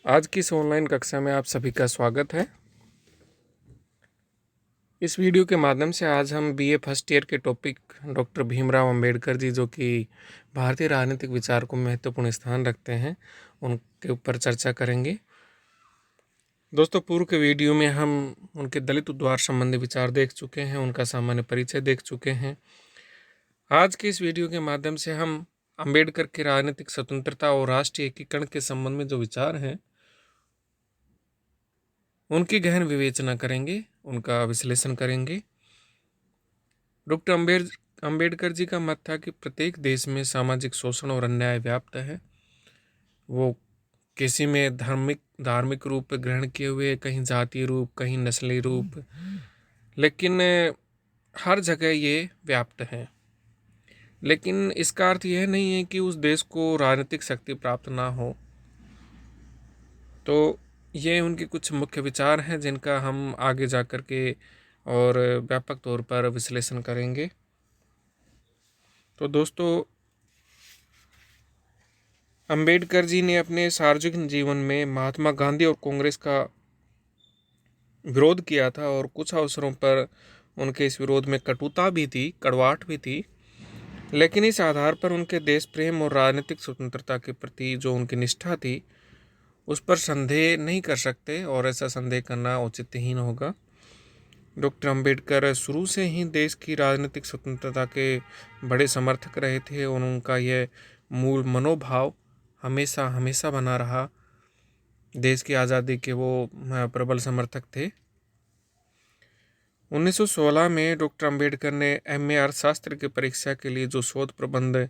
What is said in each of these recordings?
आज की इस ऑनलाइन कक्षा में आप सभी का स्वागत है। इस वीडियो के माध्यम से आज हम बीए फर्स्ट ईयर के टॉपिक डॉक्टर भीमराव अंबेडकर जी, जो कि भारतीय राजनीतिक विचार को महत्वपूर्ण स्थान रखते हैं, उनके ऊपर चर्चा करेंगे। दोस्तों, पूर्व के वीडियो में हम उनके दलित उद्धार संबंधी विचार देख चुके हैं, उनका सामान्य परिचय देख चुके हैं। आज के इस वीडियो के माध्यम से हम अंबेडकर की राजनीतिक स्वतंत्रता और राष्ट्रीय एकीकरण के संबंध में जो विचार हैं उनकी गहन विवेचना करेंगे, उनका विश्लेषण करेंगे। डॉक्टर अंबेडकर जी का मत था कि प्रत्येक देश में सामाजिक शोषण और अन्याय व्याप्त है। वो किसी में धार्मिक रूप ग्रहण किए हुए, कहीं जातीय रूप, कहीं नस्ली रूप, लेकिन हर जगह ये व्याप्त है। लेकिन इसका अर्थ यह नहीं है कि उस देश को राजनीतिक शक्ति प्राप्त ना हो। तो ये उनके कुछ मुख्य विचार हैं जिनका हम आगे जा कर के और व्यापक तौर पर विश्लेषण करेंगे। तो दोस्तों, अंबेडकर जी ने अपने सार्वजनिक जीवन में महात्मा गांधी और कांग्रेस का विरोध किया था, और कुछ अवसरों पर उनके इस विरोध में कटुता भी थी, कड़वाहट भी थी। लेकिन इस आधार पर उनके देश प्रेम और राजनीतिक स्वतंत्रता के प्रति जो उनकी निष्ठा थी, उस पर संदेह नहीं कर सकते, और ऐसा संदेह करना औचित्यहीन होगा। डॉक्टर अंबेडकर शुरू से ही देश की राजनीतिक स्वतंत्रता के बड़े समर्थक रहे थे, और उनका यह मूल मनोभाव हमेशा हमेशा बना रहा। देश की आज़ादी के वो प्रबल समर्थक थे। 1916 में डॉक्टर अंबेडकर ने एमए अर्थशास्त्र की परीक्षा के लिए जो शोध प्रबंध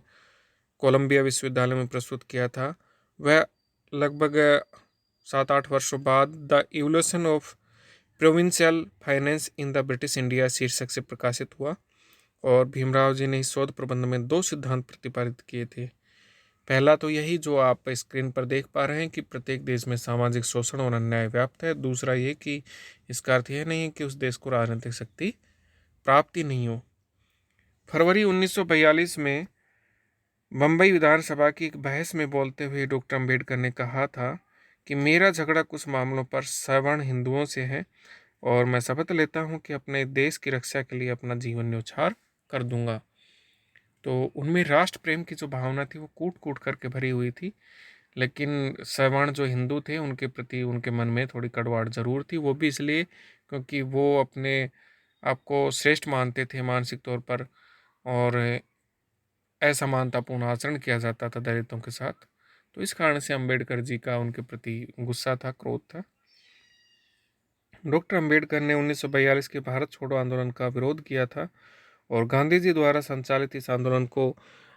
कोलंबिया विश्वविद्यालय में प्रस्तुत किया था, वह लगभग 7-8 वर्षों बाद the evolution of provincial finance in the British India शीर्षक से प्रकाशित हुआ। और भीमराव जी ने इस शोध प्रबंध में 2 सिद्धांत प्रतिपादित किए थे। पहला तो यही जो आप स्क्रीन पर देख पा रहे हैं कि प्रत्येक देश में सामाजिक शोषण और अन्याय व्याप्त है। दूसरा ये कि इसका अर्थ यह नहीं है कि उस देश को राजनीतिक शक्ति प्राप्त ही नहीं हो। फरवरी 1942 में बम्बई विधानसभा की एक बहस में बोलते हुए डॉक्टर अंबेडकर ने कहा था कि मेरा झगड़ा कुछ मामलों पर सवर्ण हिंदुओं से है, और मैं शपथ लेता हूं कि अपने देश की रक्षा के लिए अपना जीवन न्यौछावर कर दूंगा। तो उनमें राष्ट्र प्रेम की जो भावना थी वो कूट कूट करके भरी हुई थी। लेकिन सवर्ण जो हिंदू थे उनके प्रति उनके मन में थोड़ी कड़वाहट जरूर थी। वो भी इसलिए क्योंकि वो अपने आपको श्रेष्ठ मानते थे मानसिक तौर पर, और असमानतापूर्ण आचरण किया जाता था दलितों के साथ। तो इस कारण से अंबेडकर जी का उनके प्रति गुस्सा था, क्रोध था। डॉक्टर अंबेडकर ने 1942 के भारत छोड़ो आंदोलन का विरोध किया था, और गांधी जी द्वारा संचालित इस आंदोलन को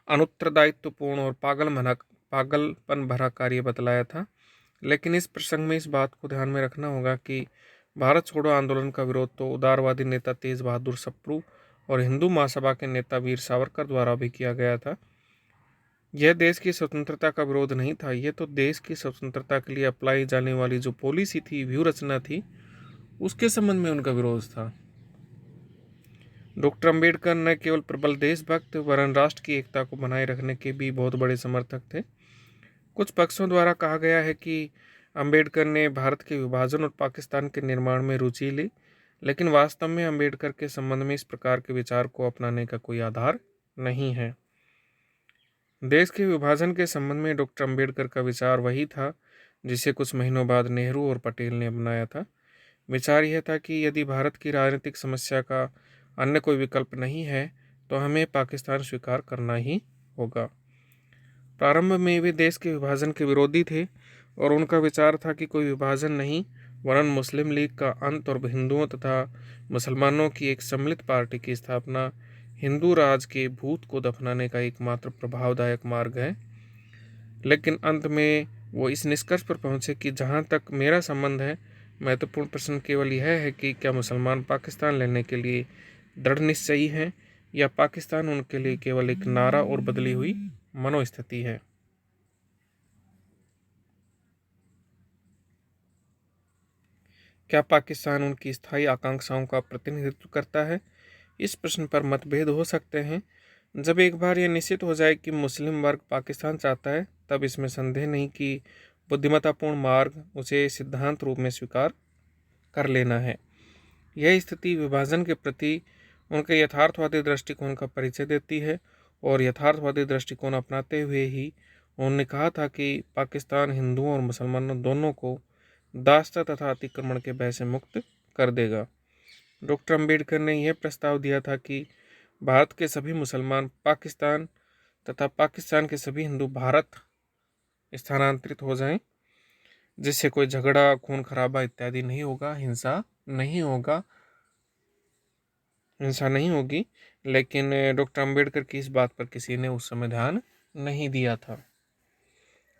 अनुत्तरदायित्वपूर्ण और पागलपन भरा कार्य बतलाया था। लेकिन इस प्रसंग में इस बात को ध्यान में रखना होगा कि भारत छोड़ो आंदोलन का विरोध तो उदारवादी नेता तेज बहादुर सप्रू और हिंदू महासभा के नेता वीर सावरकर द्वारा भी किया गया था। यह देश की स्वतंत्रता का विरोध नहीं था, यह तो देश की स्वतंत्रता के लिए अप्लाई जाने वाली जो पॉलिसी थी, व्यू रचना थी, उसके संबंध में उनका विरोध था। डॉक्टर अंबेडकर न केवल प्रबल देशभक्त वरन राष्ट्र की एकता को बनाए रखने के भी बहुत बड़े समर्थक थे। कुछ पक्षों द्वारा कहा गया है कि अंबेडकर ने भारत के विभाजन और पाकिस्तान के निर्माण में रुचि ली, लेकिन वास्तव में अंबेडकर के संबंध में इस प्रकार के विचार को अपनाने का कोई आधार नहीं है। देश के विभाजन के संबंध में डॉक्टर अंबेडकर का विचार वही था जिसे कुछ महीनों बाद नेहरू और पटेल ने अपनाया था। विचार यह था कि यदि भारत की राजनीतिक समस्या का अन्य कोई विकल्प नहीं है तो हमें पाकिस्तान स्वीकार करना ही होगा। प्रारंभ में वे देश के विभाजन के विरोधी थे, और उनका विचार था कि कोई विभाजन नहीं वरन मुस्लिम लीग का अंत और हिंदुओं तथा मुसलमानों की एक सम्मिलित पार्टी की स्थापना हिंदू राज के भूत को दफनाने का एकमात्र प्रभावदायक मार्ग है। लेकिन अंत में वो इस निष्कर्ष पर पहुंचे कि जहां तक मेरा संबंध है, महत्वपूर्ण प्रश्न केवल यह है कि क्या मुसलमान पाकिस्तान लेने के लिए दृढ़ निश्चयी हैं, या पाकिस्तान उनके लिए केवल एक नारा और बदली हुई मनोस्थिति है। क्या पाकिस्तान उनकी स्थायी आकांक्षाओं का प्रतिनिधित्व करता है? इस प्रश्न पर मतभेद हो सकते हैं। जब एक बार यह निश्चित हो जाए कि मुस्लिम वर्ग पाकिस्तान चाहता है, तब इसमें संदेह नहीं कि बुद्धिमत्तापूर्ण मार्ग उसे सिद्धांत रूप में स्वीकार कर लेना है। यह स्थिति विभाजन के प्रति उनके यथार्थवादी दृष्टिकोण का परिचय देती है, और यथार्थवादी दृष्टिकोण अपनाते हुए ही उन्होंने कहा था कि पाकिस्तान हिंदुओं और मुसलमानों दोनों को दासता तथा अतिक्रमण के भय से मुक्त कर देगा। डॉक्टर अंबेडकर ने यह प्रस्ताव दिया था कि भारत के सभी मुसलमान पाकिस्तान तथा पाकिस्तान के सभी हिंदू भारत स्थानांतरित हो जाएं, जिससे कोई झगड़ा, खून खराबा इत्यादि नहीं होगा, हिंसा नहीं होगी। लेकिन डॉक्टर अंबेडकर की इस बात पर किसी ने उस समय ध्यान नहीं दिया था।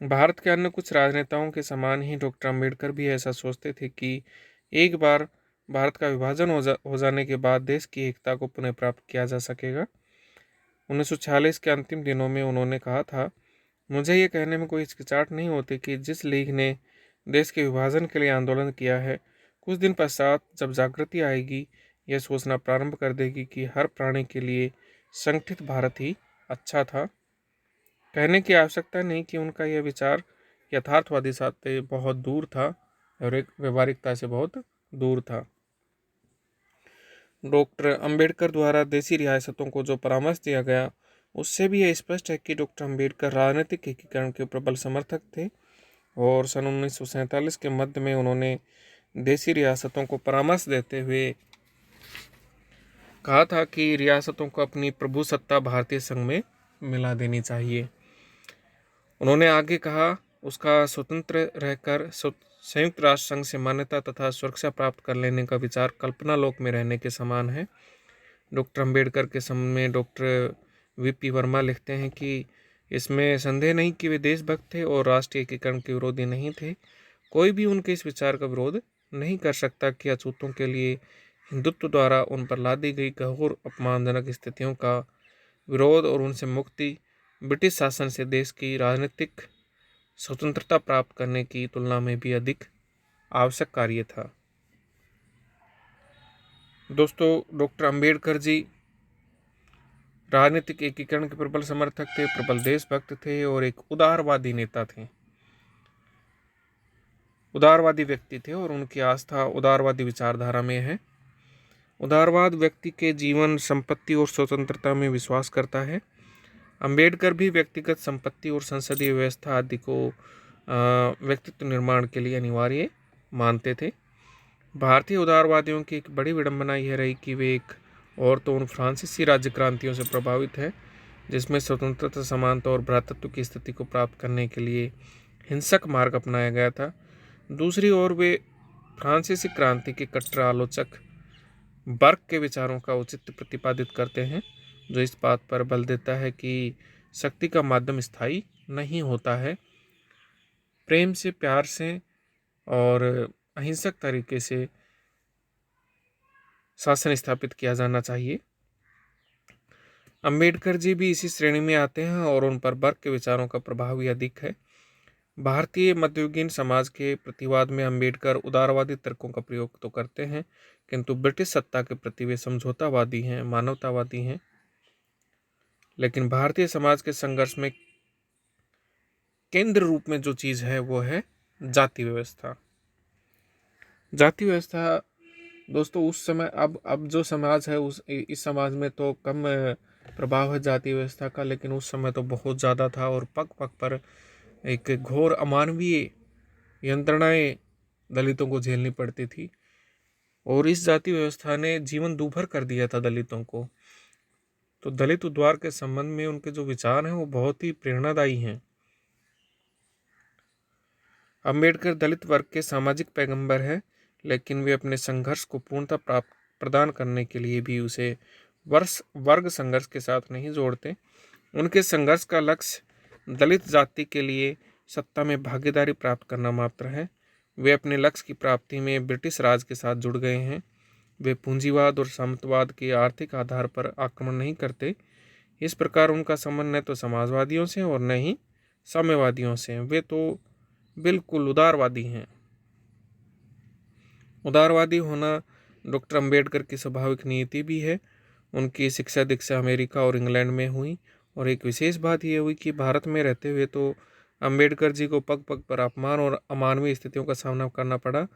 भारत के अन्य कुछ राजनेताओं के समान ही डॉक्टर अंबेडकर भी ऐसा सोचते थे कि एक बार भारत का विभाजन हो जाने के बाद देश की एकता को पुनः प्राप्त किया जा सकेगा। 1946 के अंतिम दिनों में उन्होंने कहा था, मुझे ये कहने में कोई हिचकिचाहट नहीं होती कि जिस लीग ने देश के विभाजन के लिए आंदोलन किया है, कुछ दिन पश्चात जब जागृति आएगी, यह सोचना प्रारंभ कर देगी कि हर प्राणी के लिए संगठित भारत ही अच्छा था। कहने की आवश्यकता नहीं कि उनका यह विचार यथार्थवादी से बहुत दूर था और एक व्यवहारिकता से बहुत दूर था। डॉक्टर अंबेडकर द्वारा देसी रियासतों को जो परामर्श दिया गया, उससे भी यह स्पष्ट है कि डॉक्टर अंबेडकर राजनीतिक एकीकरण के प्रबल समर्थक थे, और सन 1947 के मध्य में उन्होंने देसी रियासतों को परामर्श देते हुए कहा था कि रियासतों को अपनी प्रभुसत्ता भारतीय संघ में मिला देनी चाहिए। उन्होंने आगे कहा, उसका स्वतंत्र रहकर संयुक्त राष्ट्र संघ से मान्यता तथा सुरक्षा प्राप्त कर लेने का विचार कल्पना लोक में रहने के समान है। डॉक्टर अंबेडकर के समय में डॉक्टर वीपी वर्मा लिखते हैं कि इसमें संदेह नहीं कि वे देशभक्त थे और राष्ट्रीय एकीकरण के विरोधी नहीं थे। कोई भी उनके इस विचार का विरोध नहीं कर सकता कि अछूतों के लिए हिंदुत्व द्वारा उन पर लादी गई घोर अपमानजनक स्थितियों का विरोध और उनसे मुक्ति ब्रिटिश शासन से देश की राजनीतिक स्वतंत्रता प्राप्त करने की तुलना में भी अधिक आवश्यक कार्य था। दोस्तों, डॉक्टर अंबेडकर जी राजनीतिक एकीकरण के प्रबल समर्थक थे, प्रबल देशभक्त थे और एक उदारवादी नेता थे, उदारवादी व्यक्ति थे, और उनकी आस्था उदारवादी विचारधारा में है। उदारवाद व्यक्ति के जीवन, संपत्ति और स्वतंत्रता में विश्वास करता है। अंबेडकर भी व्यक्तिगत संपत्ति और संसदीय व्यवस्था आदि को व्यक्तित्व निर्माण के लिए अनिवार्य मानते थे। भारतीय उदारवादियों की एक बड़ी विडंबना यह रही कि वे एक और तो उन फ्रांसीसी राज्य क्रांतियों से प्रभावित है, जिसमें स्वतंत्रता, समानता और भ्रातृत्व की स्थिति को प्राप्त करने के लिए हिंसक मार्ग अपनाया गया था। दूसरी ओर वे फ्रांसीसी क्रांति के कट्टर आलोचक बर्क के विचारों का औचित्य प्रतिपादित करते हैं, जो इस बात पर बल देता है कि शक्ति का माध्यम स्थायी नहीं होता है। प्रेम से, प्यार से और अहिंसक तरीके से शासन स्थापित किया जाना चाहिए। अंबेडकर जी भी इसी श्रेणी में आते हैं और उन पर बर्क के विचारों का प्रभाव भी अधिक है। भारतीय मध्ययुगीन समाज के प्रतिवाद में अंबेडकर उदारवादी तर्कों का प्रयोग तो करते हैं, किंतु ब्रिटिश सत्ता के प्रति वे समझौतावादी हैं, मानवतावादी हैं। लेकिन भारतीय समाज के संघर्ष में केंद्र रूप में जो चीज़ है वो है जाति व्यवस्था। जाति व्यवस्था दोस्तों उस समय, अब जो समाज है इस समाज में तो कम प्रभाव है जाति व्यवस्था का, लेकिन उस समय तो बहुत ज़्यादा था और पग पग पर एक घोर अमानवीय यंत्रणाएं दलितों को झेलनी पड़ती थी, और इस जाति व्यवस्था ने जीवन दूभर कर दिया था दलितों को। तो दलित उद्धार के संबंध में उनके जो विचार हैं वो बहुत ही प्रेरणादायी हैं। अंबेडकर दलित वर्ग के सामाजिक पैगंबर है, लेकिन वे अपने संघर्ष को पूर्णता प्रदान करने के लिए भी उसे वर्ग संघर्ष के साथ नहीं जोड़ते। उनके संघर्ष का लक्ष्य दलित जाति के लिए सत्ता में भागीदारी प्राप्त करना मात्र है। वे अपने लक्ष्य की प्राप्ति में ब्रिटिश राज के साथ जुड़ गए हैं। वे पूंजीवाद और सामंतवाद के आर्थिक आधार पर आक्रमण नहीं करते। इस प्रकार उनका संबंध न तो समाजवादियों से और न ही साम्यवादियों से। वे तो बिल्कुल उदारवादी हैं। उदारवादी होना डॉक्टर अंबेडकर की स्वाभाविक नीति भी है। उनकी शिक्षा दीक्षा अमेरिका और इंग्लैंड में हुई, और एक विशेष बात यह हुई कि भारत में रहते हुए तो अंबेडकर जी को पग पग पर अपमान और अमानवीय स्थितियों का सामना करना पड़ा,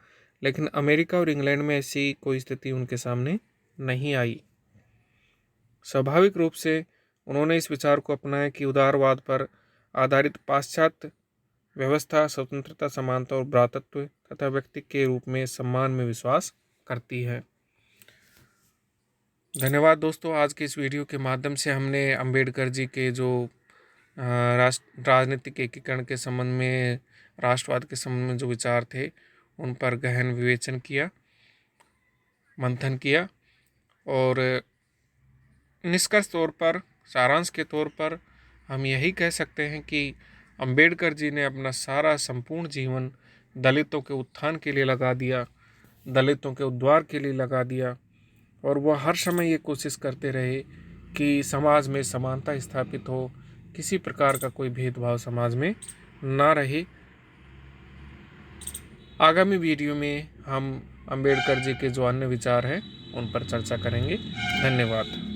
लेकिन अमेरिका और इंग्लैंड में ऐसी कोई स्थिति उनके सामने नहीं आई। स्वाभाविक रूप से उन्होंने इस विचार को अपनाया कि उदारवाद पर आधारित पाश्चात्य व्यवस्था स्वतंत्रता, समानता और भ्रातृत्व तथा व्यक्ति के रूप में सम्मान में विश्वास करती है। धन्यवाद दोस्तों। आज के इस वीडियो के माध्यम से हमने अंबेडकर जी के जो राजनीतिक एकीकरण के संबंध में, राष्ट्रवाद के संबंध में जो विचार थे, उन पर गहन विवेचन किया, मंथन किया और निष्कर्ष तौर पर, सारांश के तौर पर हम यही कह सकते हैं कि अंबेडकर जी ने अपना सारा संपूर्ण जीवन दलितों के उत्थान के लिए लगा दिया, दलितों के उद्धार के लिए लगा दिया और वह हर समय ये कोशिश करते रहे कि समाज में समानता स्थापित हो, किसी प्रकार का कोई भेदभाव समाज में ना रहे। आगामी वीडियो में हम अंबेडकर जी के जो अन्य विचार हैं उन पर चर्चा करेंगे। धन्यवाद।